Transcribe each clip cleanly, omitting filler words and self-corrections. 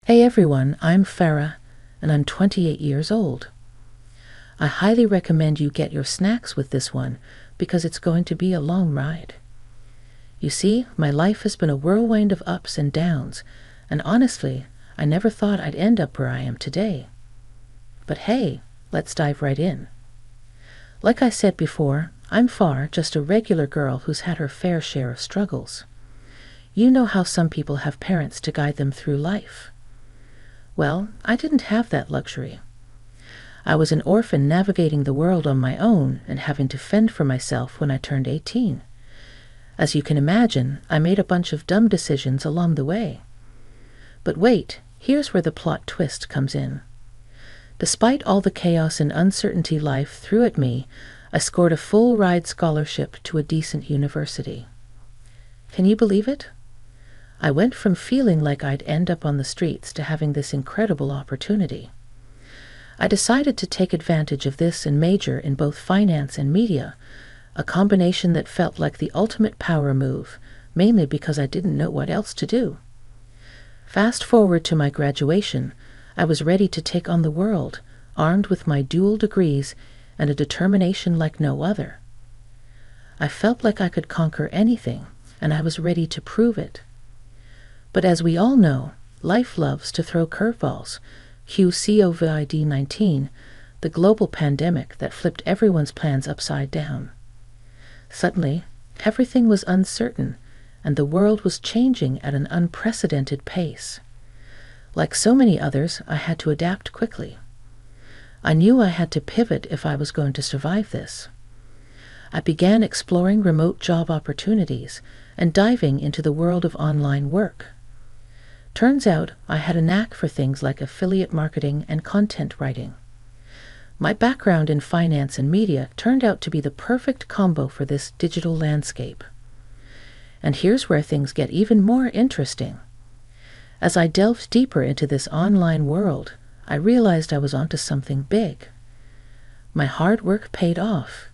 Hey everyone, I'm Farah, and I'm 28 years old. I highly recommend you get your snacks with this one because it's going to be a long ride. You see, my life has been a whirlwind of ups and downs, and honestly, I never thought I'd end up where I am today. But hey, let's dive right in. Like I said before, I'm Far, just a regular girl who's had her fair share of struggles. You know how some people have parents to guide them through life. Well, I didn't have that luxury. I was an orphan navigating the world on my own and having to fend for myself when I turned 18. As you can imagine, I made a bunch of dumb decisions along the way. But wait, here's where the plot twist comes in. Despite all the chaos and uncertainty life threw at me, I scored a full-ride scholarship to a decent university. Can you believe it? I went from feeling like I'd end up on the streets to having this incredible opportunity. I decided to take advantage of this and major in both finance and media, a combination that felt like the ultimate power move, mainly because I didn't know what else to do. Fast forward to my graduation, I was ready to take on the world, armed with my dual degrees and a determination like no other. I felt like I could conquer anything, and I was ready to prove it. But as we all know, life loves to throw curveballs. Cue COVID-19, the global pandemic that flipped everyone's plans upside down. Suddenly, everything was uncertain, and the world was changing at an unprecedented pace. Like so many others, I had to adapt quickly. I knew I had to pivot if I was going to survive this. I began exploring remote job opportunities and diving into the world of online work. Turns out I had a knack for things like affiliate marketing and content writing. My background in finance and media turned out to be the perfect combo for this digital landscape. And here's where things get even more interesting. As I delved deeper into this online world, I realized I was onto something big. My hard work paid off,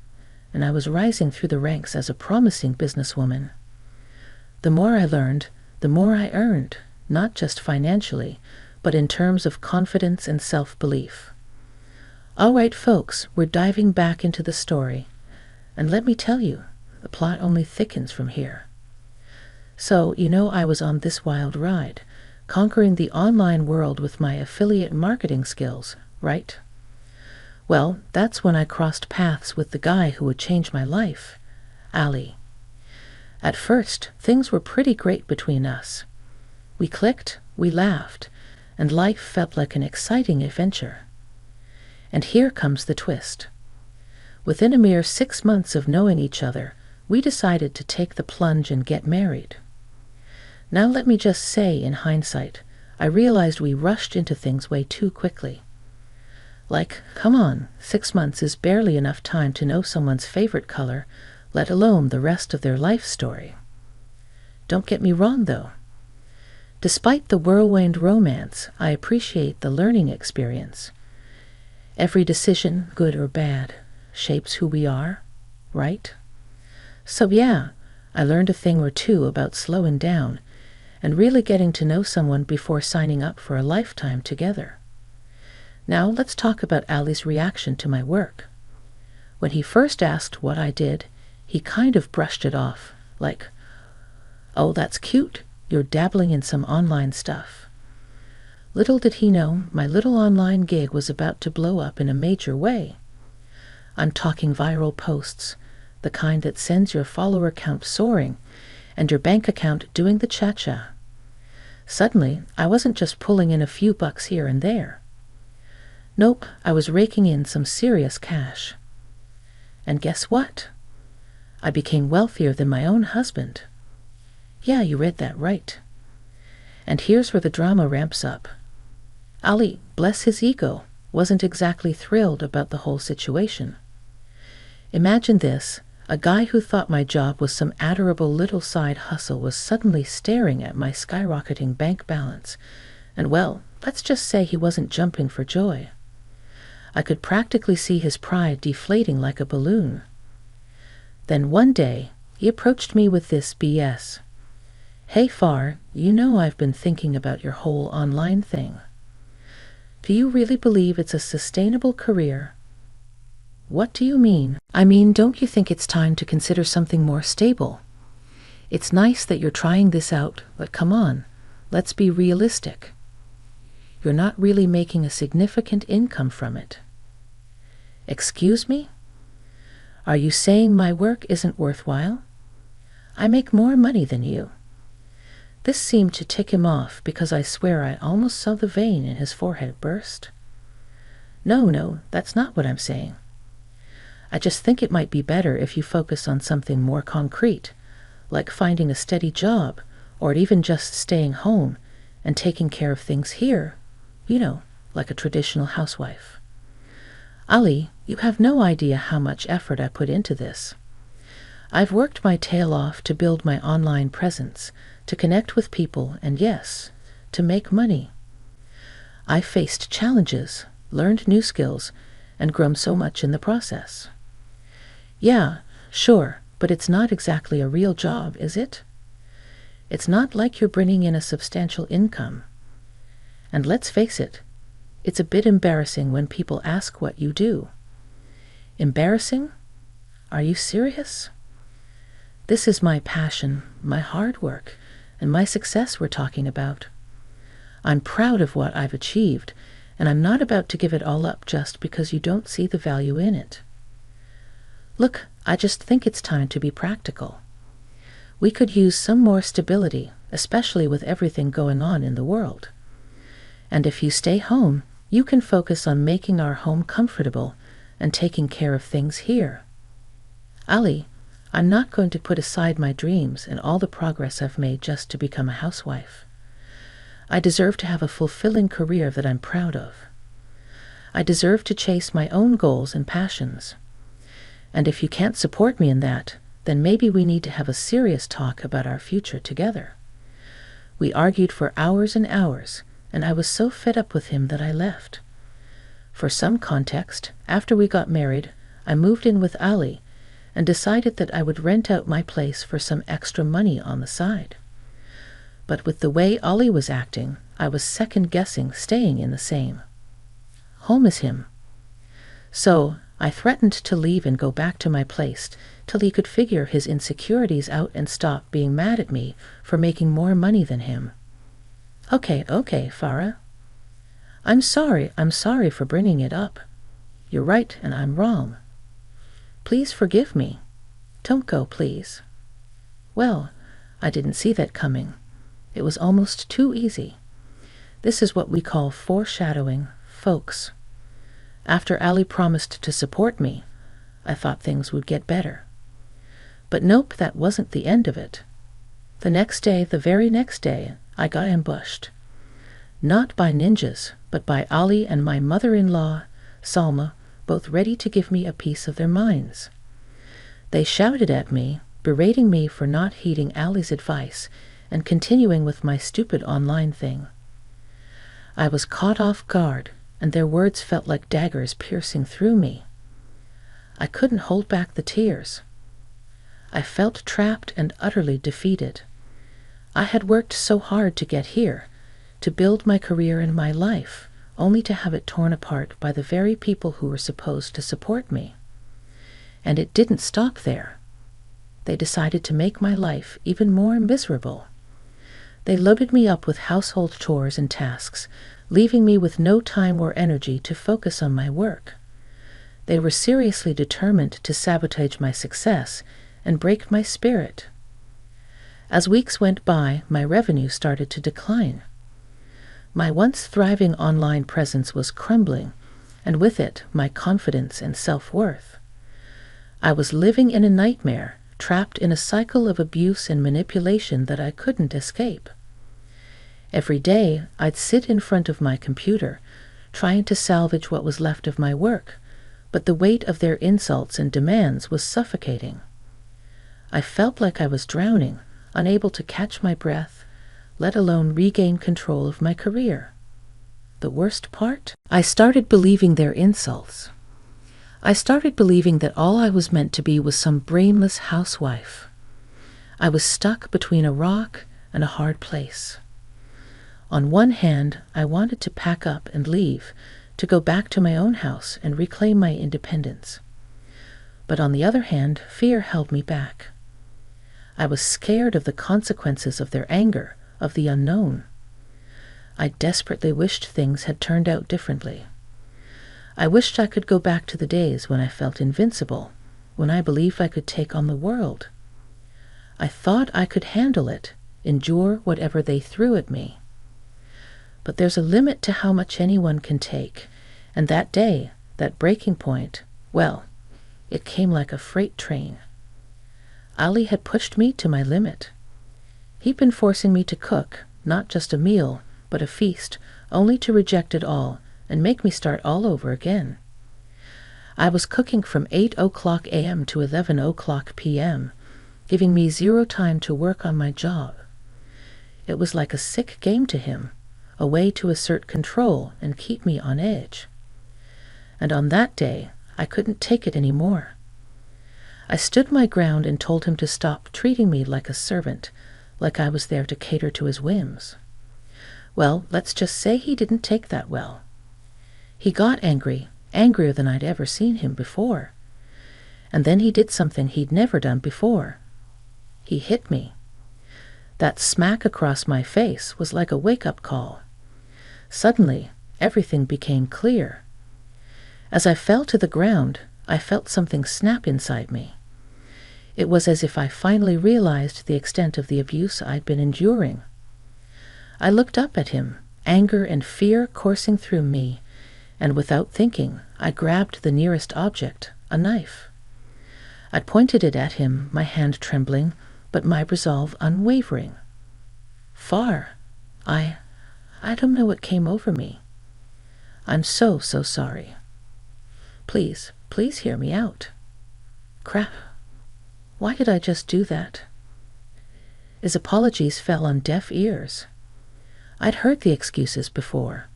and I was rising through the ranks as a promising businesswoman. The more I learned, the more I earned, not just financially, but in terms of confidence and self-belief. All right, folks, we're diving back into the story, and let me tell you, the plot only thickens from here. So, I was on this wild ride, conquering the online world with my affiliate marketing skills, right? Well, that's when I crossed paths with the guy who would change my life, Ali. At first, things were pretty great between us. We clicked, we laughed, and life felt like an exciting adventure. And here comes the twist. Within a mere 6 months of knowing each other, we decided to take the plunge and get married. Now let me just say, in hindsight, I realized we rushed into things way too quickly. Like, come on, 6 months is barely enough time to know someone's favorite color, let alone the rest of their life story. Don't get me wrong, though. Despite the whirlwind romance, I appreciate the learning experience. Every decision, good or bad, shapes who we are, right? So yeah, I learned a thing or two about slowing down and really getting to know someone before signing up for a lifetime together. Now let's talk about Ali's reaction to my work. When he first asked what I did, he kind of brushed it off, like, "Oh, that's cute. You're dabbling in some online stuff." Little did he know, my little online gig was about to blow up in a major way. I'm talking viral posts, the kind that sends your follower count soaring and your bank account doing the cha-cha. Suddenly, I wasn't just pulling in a few bucks here and there. Nope, I was raking in some serious cash. And guess what? I became wealthier than my own husband. Yeah, you read that right. And here's where the drama ramps up. Ali, bless his ego, wasn't exactly thrilled about the whole situation. Imagine this, a guy who thought my job was some adorable little side hustle was suddenly staring at my skyrocketing bank balance, and well, let's just say he wasn't jumping for joy. I could practically see his pride deflating like a balloon. Then one day, he approached me with this BS. Hey Far, you know I've been thinking about your whole online thing. Do you really believe it's a sustainable career? What do you mean? I mean, don't you think it's time to consider something more stable? It's nice that you're trying this out, but come on, let's be realistic. You're not really making a significant income from it. Excuse me? Are you saying my work isn't worthwhile? I make more money than you. This seemed to tick him off because I swear I almost saw the vein in his forehead burst. No, that's not what I'm saying. I just think it might be better if you focus on something more concrete, like finding a steady job, or even just staying home and taking care of things here, like a traditional housewife. Ali, you have no idea how much effort I put into this. I've worked my tail off to build my online presence, to connect with people, and yes, to make money. I faced challenges, learned new skills, and grown so much in the process. Yeah, sure, but it's not exactly a real job, is it? It's not like you're bringing in a substantial income. And let's face it, it's a bit embarrassing when people ask what you do. Embarrassing? Are you serious? This is my passion, my hard work, and my success we're talking about. I'm proud of what I've achieved, and I'm not about to give it all up just because you don't see the value in it. Look, I just think it's time to be practical. We could use some more stability, especially with everything going on in the world. And if you stay home, you can focus on making our home comfortable and taking care of things here. Ali, I'm not going to put aside my dreams and all the progress I've made just to become a housewife. I deserve to have a fulfilling career that I'm proud of. I deserve to chase my own goals and passions. And if you can't support me in that, then maybe we need to have a serious talk about our future together. We argued for hours and hours, and I was so fed up with him that I left. For some context, after we got married, I moved in with Ali and decided that I would rent out my place for some extra money on the side. But with the way Ali was acting, I was second-guessing staying in the same home as him. So I threatened to leave and go back to my place till he could figure his insecurities out and stop being mad at me for making more money than him. Okay, Farah. I'm sorry for bringing it up. You're right and I'm wrong. Please forgive me. Don't go, please. Well, I didn't see that coming. It was almost too easy. This is what we call foreshadowing, folks. After Ali promised to support me, I thought things would get better. But nope, that wasn't the end of it. The very next day, I got ambushed. Not by ninjas, but by Ali and my mother-in-law, Salma, both ready to give me a piece of their minds. They shouted at me, berating me for not heeding Ali's advice and continuing with my stupid online thing. I was caught off guard, and their words felt like daggers piercing through me. I couldn't hold back the tears. I felt trapped and utterly defeated. I had worked so hard to get here, to build my career and my life, only to have it torn apart by the very people who were supposed to support me. And it didn't stop there. They decided to make my life even more miserable. They loaded me up with household chores and tasks, leaving me with no time or energy to focus on my work. They were seriously determined to sabotage my success and break my spirit. As weeks went by, my revenue started to decline. My once thriving online presence was crumbling, and with it, my confidence and self-worth. I was living in a nightmare, trapped in a cycle of abuse and manipulation that I couldn't escape. Every day, I'd sit in front of my computer, trying to salvage what was left of my work, but the weight of their insults and demands was suffocating. I felt like I was drowning, unable to catch my breath, let alone regain control of my career. The worst part? I started believing their insults. I started believing that all I was meant to be was some brainless housewife. I was stuck between a rock and a hard place. On one hand, I wanted to pack up and leave, to go back to my own house and reclaim my independence. But on the other hand, fear held me back. I was scared of the consequences of their anger, of the unknown. I desperately wished things had turned out differently. I wished I could go back to the days when I felt invincible, when I believed I could take on the world. I thought I could handle it, endure whatever they threw at me. But there's a limit to how much anyone can take, and that day, that breaking point, well, it came like a freight train. Ali had pushed me to my limit. He'd been forcing me to cook, not just a meal, but a feast, only to reject it all and make me start all over again. I was cooking from 8:00 a.m. to 11:00 p.m., giving me zero time to work on my job. It was like a sick game to him, a way to assert control and keep me on edge. And on that day, I couldn't take it anymore. I stood my ground and told him to stop treating me like a servant, like I was there to cater to his whims. Well, let's just say he didn't take that well. He got angry, angrier than I'd ever seen him before. And then he did something he'd never done before. He hit me. That smack across my face was like a wake-up call. Suddenly, everything became clear. As I fell to the ground, I felt something snap inside me. It was as if I finally realized the extent of the abuse I'd been enduring. I looked up at him, anger and fear coursing through me, and without thinking, I grabbed the nearest object, a knife. I pointed it at him, my hand trembling, but my resolve unwavering. Far. I don't know what came over me. I'm so sorry. Please hear me out. Crap. Why did I just do that? His apologies fell on deaf ears. I'd heard the excuses before.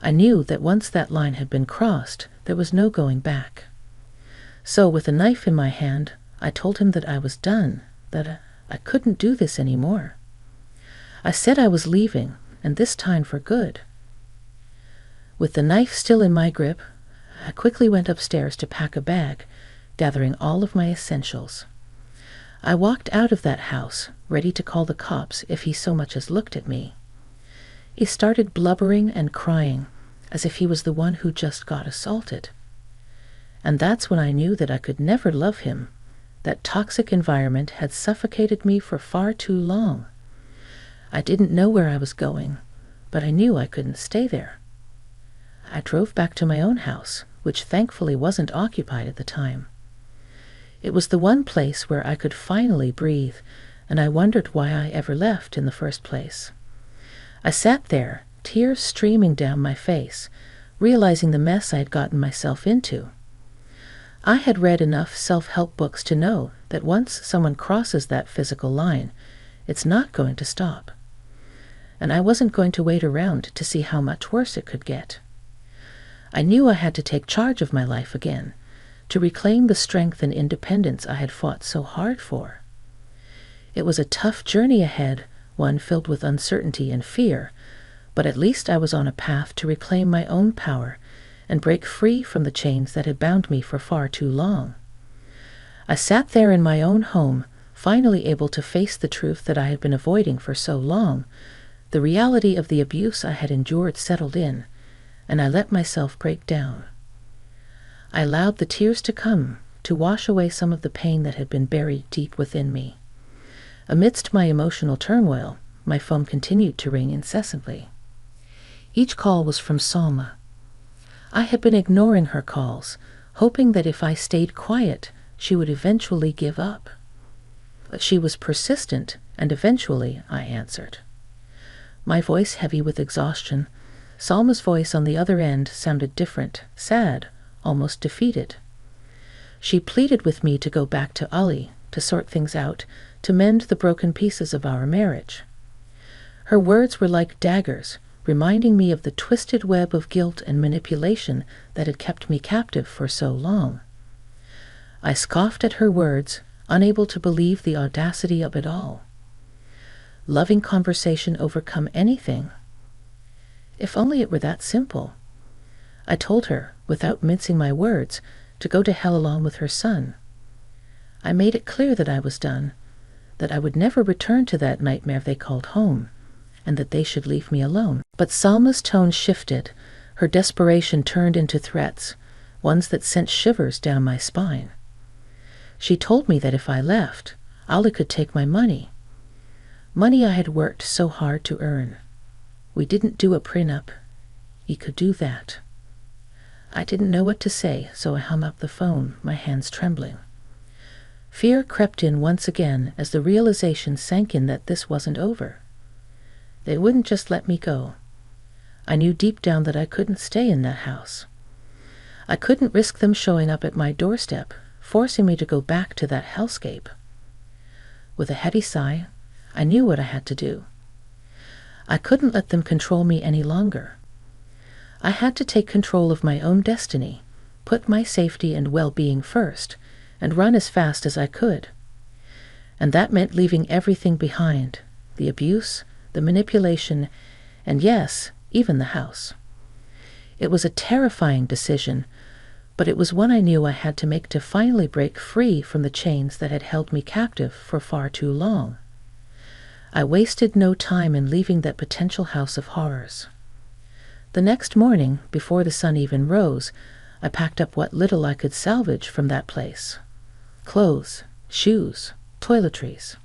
I knew that once that line had been crossed, there was no going back. So, with a knife in my hand, I told him that I was done, that I couldn't do this anymore. I said I was leaving, and this time for good. With the knife still in my grip, I quickly went upstairs to pack a bag, gathering all of my essentials. I walked out of that house, ready to call the cops if he so much as looked at me. He started blubbering and crying, as if he was the one who just got assaulted. And that's when I knew that I could never love him. That toxic environment had suffocated me for far too long. I didn't know where I was going, but I knew I couldn't stay there. I drove back to my own house, which thankfully wasn't occupied at the time. It was the one place where I could finally breathe, and I wondered why I ever left in the first place. I sat there, tears streaming down my face, realizing the mess I had gotten myself into. I had read enough self-help books to know that once someone crosses that physical line, it's not going to stop. And I wasn't going to wait around to see how much worse it could get. I knew I had to take charge of my life again, to reclaim the strength and independence I had fought so hard for. It was a tough journey ahead, one filled with uncertainty and fear, but at least I was on a path to reclaim my own power and break free from the chains that had bound me for far too long. I sat there in my own home, finally able to face the truth that I had been avoiding for so long. The reality of the abuse I had endured settled in, and I let myself break down. I allowed the tears to come, to wash away some of the pain that had been buried deep within me. Amidst my emotional turmoil, my phone continued to ring incessantly. Each call was from Salma. I had been ignoring her calls, hoping that if I stayed quiet, she would eventually give up. But she was persistent, and eventually I answered. My voice heavy with exhaustion, Salma's voice on the other end sounded different, sad, almost defeated. She pleaded with me to go back to Ali, to sort things out, to mend the broken pieces of our marriage. Her words were like daggers, reminding me of the twisted web of guilt and manipulation that had kept me captive for so long. I scoffed at her words, unable to believe the audacity of it all. loving conversation overcome anything? If only it were that simple. I told her, without mincing my words, to go to hell along with her son. I made it clear that I was done, that I would never return to that nightmare they called home, and that they should leave me alone. But Salma's tone shifted. Her desperation turned into threats, ones that sent shivers down my spine. She told me that if I left, Ali could take my money. Money I had worked so hard to earn. We didn't do a prenup. He could do that. I didn't know what to say, so I hung up the phone, my hands trembling. Fear crept in once again as the realization sank in that this wasn't over. They wouldn't just let me go. I knew deep down that I couldn't stay in that house. I couldn't risk them showing up at my doorstep, forcing me to go back to that hellscape. With a heavy sigh, I knew what I had to do. I couldn't let them control me any longer. I had to take control of my own destiny, put my safety and well-being first, and run as fast as I could. And that meant leaving everything behind, the abuse, the manipulation, and yes, even the house. It was a terrifying decision, but it was one I knew I had to make to finally break free from the chains that had held me captive for far too long. I wasted no time in leaving that potential house of horrors. The next morning, before the sun even rose, I packed up what little I could salvage from that place. Clothes, shoes, toiletries.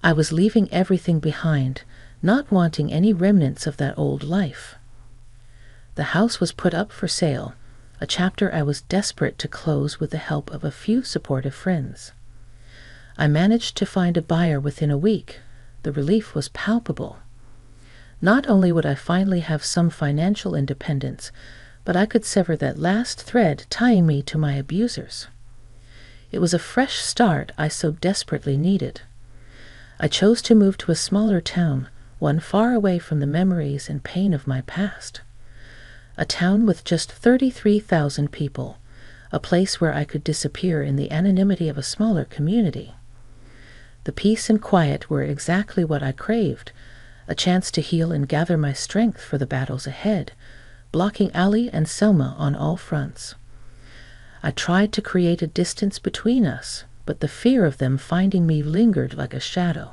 I was leaving everything behind, not wanting any remnants of that old life. The house was put up for sale, a chapter I was desperate to close with the help of a few supportive friends. I managed to find a buyer within a week. The relief was palpable. Not only would I finally have some financial independence, but I could sever that last thread tying me to my abusers. It was a fresh start I so desperately needed. I chose to move to a smaller town, one far away from the memories and pain of my past. A town with just 33,000 people, a place where I could disappear in the anonymity of a smaller community. The peace and quiet were exactly what I craved, a chance to heal and gather my strength for the battles ahead, blocking Ali and Selma on all fronts. I tried to create a distance between us, but the fear of them finding me lingered like a shadow.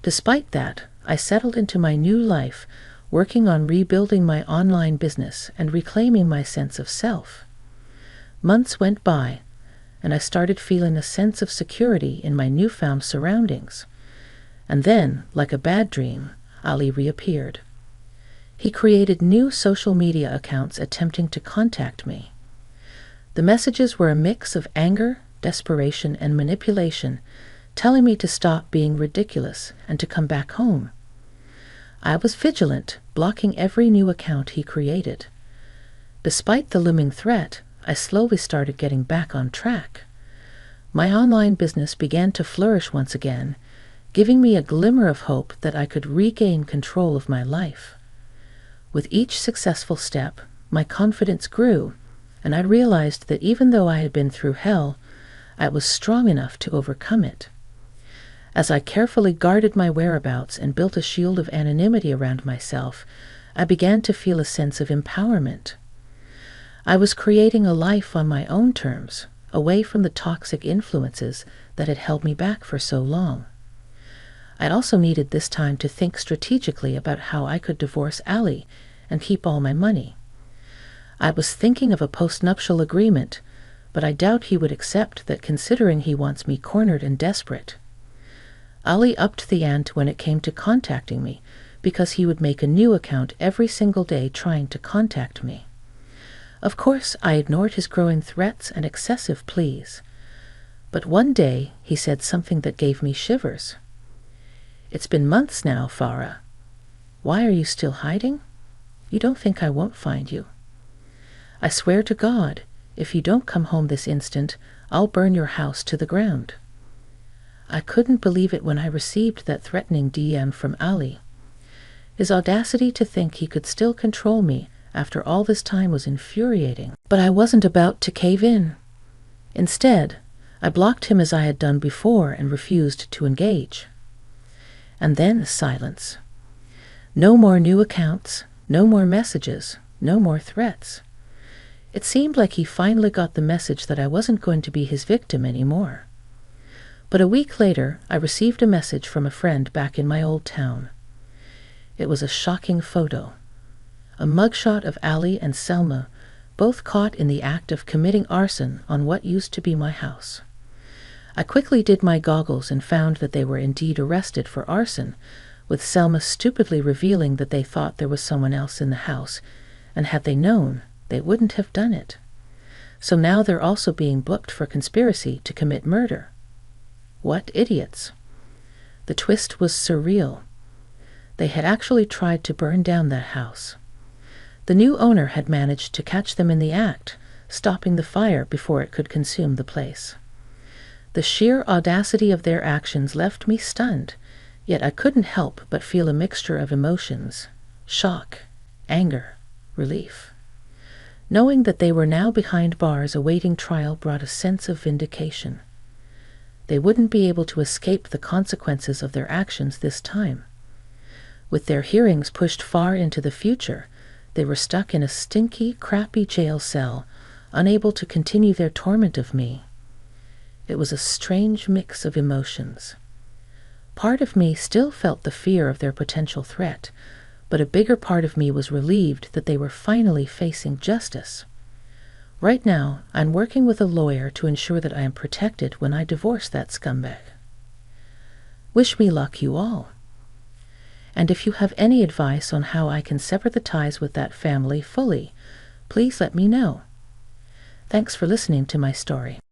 Despite that, I settled into my new life, working on rebuilding my online business and reclaiming my sense of self. Months went by, and I started feeling a sense of security in my newfound surroundings. And then, like a bad dream, Ali reappeared. He created new social media accounts attempting to contact me. The messages were a mix of anger, desperation, and manipulation, telling me to stop being ridiculous and to come back home. I was vigilant, blocking every new account he created. Despite the looming threat, I slowly started getting back on track. My online business began to flourish once again, giving me a glimmer of hope that I could regain control of my life. With each successful step, my confidence grew, and I realized that even though I had been through hell, I was strong enough to overcome it. As I carefully guarded my whereabouts and built a shield of anonymity around myself, I began to feel a sense of empowerment. I was creating a life on my own terms, away from the toxic influences that had held me back for so long. I also needed this time to think strategically about how I could divorce Ali and keep all my money. I was thinking of a postnuptial agreement, but I doubt he would accept that considering he wants me cornered and desperate. Ali upped the ante when it came to contacting me, because he would make a new account every single day trying to contact me. Of course, I ignored his growing threats and excessive pleas. But one day, he said something that gave me shivers. "It's been months now, Farah. Why are you still hiding? You don't think I won't find you? I swear to God, if you don't come home this instant, I'll burn your house to the ground." I couldn't believe it when I received that threatening DM from Ali. His audacity to think he could still control me after all this time was infuriating. But I wasn't about to cave in. Instead, I blocked him as I had done before and refused to engage. And then silence. No more new accounts, no more messages, no more threats. It seemed like he finally got the message that I wasn't going to be his victim anymore. But a week later, I received a message from a friend back in my old town. It was a shocking photo. A mugshot of Ali and Selma, both caught in the act of committing arson on what used to be my house. I quickly did my goggles and found that they were indeed arrested for arson, with Selma stupidly revealing that they thought there was someone else in the house, and had they known, they wouldn't have done it. So now they're also being booked for conspiracy to commit murder. What idiots! The twist was surreal. They had actually tried to burn down that house. The new owner had managed to catch them in the act, stopping the fire before it could consume the place. The sheer audacity of their actions left me stunned, yet I couldn't help but feel a mixture of emotions: shock, anger, relief. Knowing that they were now behind bars awaiting trial brought a sense of vindication. They wouldn't be able to escape the consequences of their actions this time. With their hearings pushed far into the future, they were stuck in a stinky, crappy jail cell, unable to continue their torment of me. It was a strange mix of emotions. Part of me still felt the fear of their potential threat, but a bigger part of me was relieved that they were finally facing justice. Right now, I'm working with a lawyer to ensure that I am protected when I divorce that scumbag. Wish me luck, you all. And if you have any advice on how I can sever the ties with that family fully, please let me know. Thanks for listening to my story.